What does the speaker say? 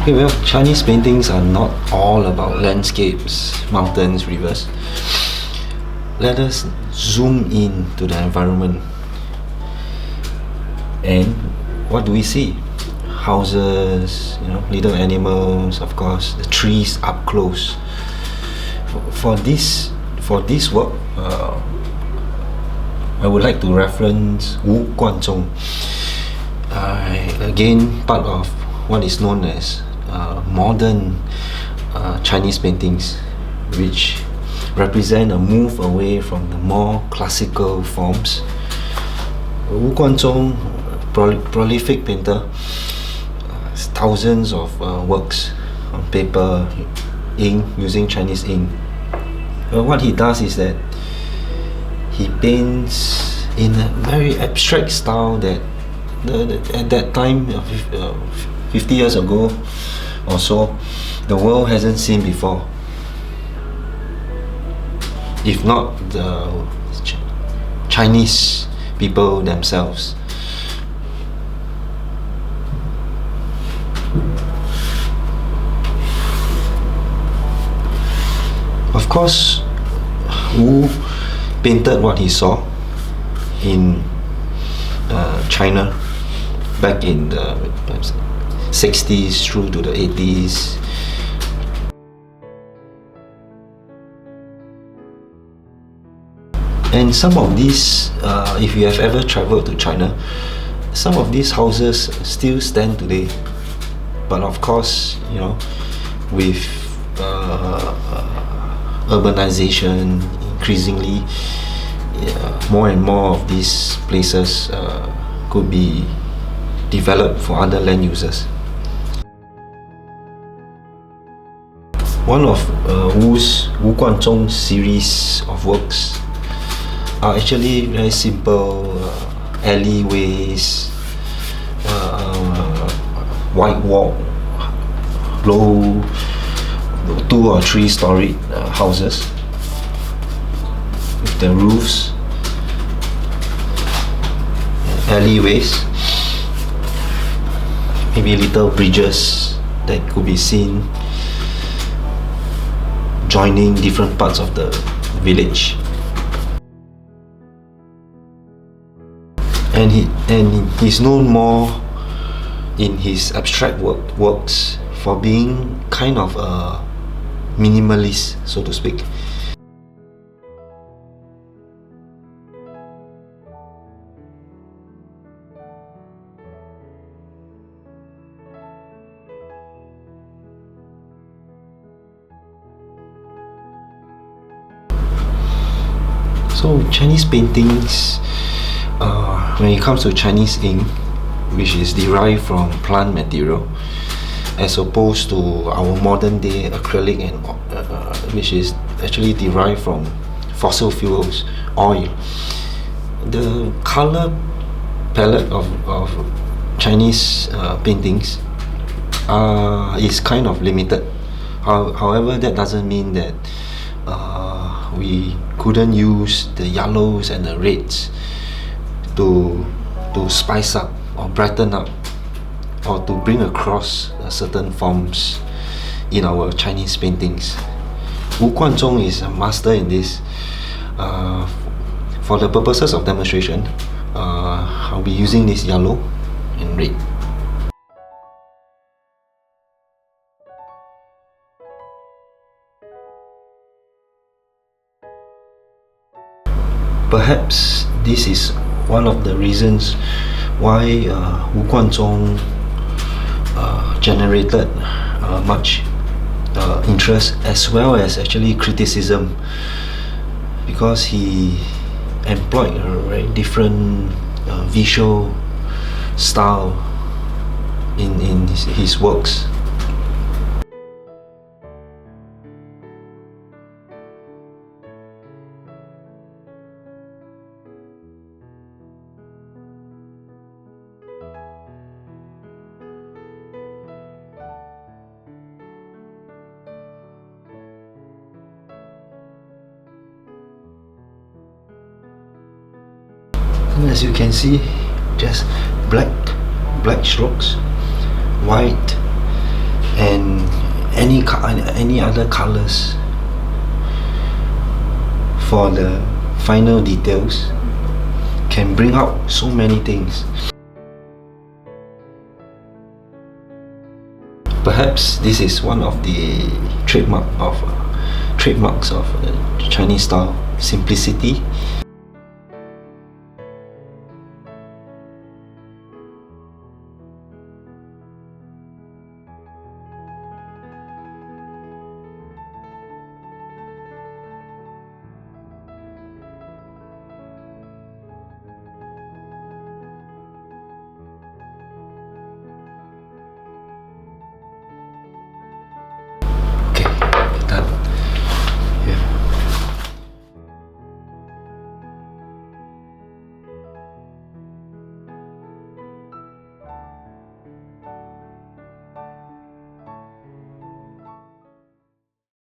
Okay, well, Chinese paintings are not all about landscapes, mountains, rivers. Let us zoom in to the environment. And what do we see? Houses, little animals, of course, the trees up close. For this work, I would like to reference Wu Guan Zhong. Again, part of what is known as modern Chinese paintings, which represent a move away from the more classical forms. Wu Guan Zhong, prolific painter, thousands of works on paper, ink, using Chinese ink. What he does is that he paints in a very abstract style that at that time, 50 years ago or so, the world hasn't seen before. If not the Chinese people themselves. Of course, Wu painted what he saw in China back in the 60s through to the 80s. And some of these, if you have ever traveled to China, some of these houses still stand today. But of course, with urbanization increasingly, more and more of these places could be developed for other land users. One of Wu Guan Zhong's series of works are actually very simple alleyways, white wall, low 2 or 3 story houses with the roofs, alleyways, maybe little bridges that could be seen joining different parts of the village. And he's known more in his abstract works for being kind of a minimalist, so to speak. So Chinese paintings, when it comes to Chinese ink, which is derived from plant material, as opposed to our modern day acrylic and which is actually derived from fossil fuels, oil. The color palette of Chinese paintings is kind of limited. However, that doesn't mean that we couldn't use the yellows and the reds to spice up or brighten up or to bring across certain forms in our Chinese paintings. Wu Guan Zhong is a master in this. For the purposes of demonstration, I'll be using this yellow and red. Perhaps this is one of the reasons why Wu Guan Zhong generated much interest as well as actually criticism, because he employed a very different visual style in his works. And as you can see, just black strokes, white any other colors for the final details can bring out so many things. Perhaps this is one of the trademarks of Chinese style: simplicity.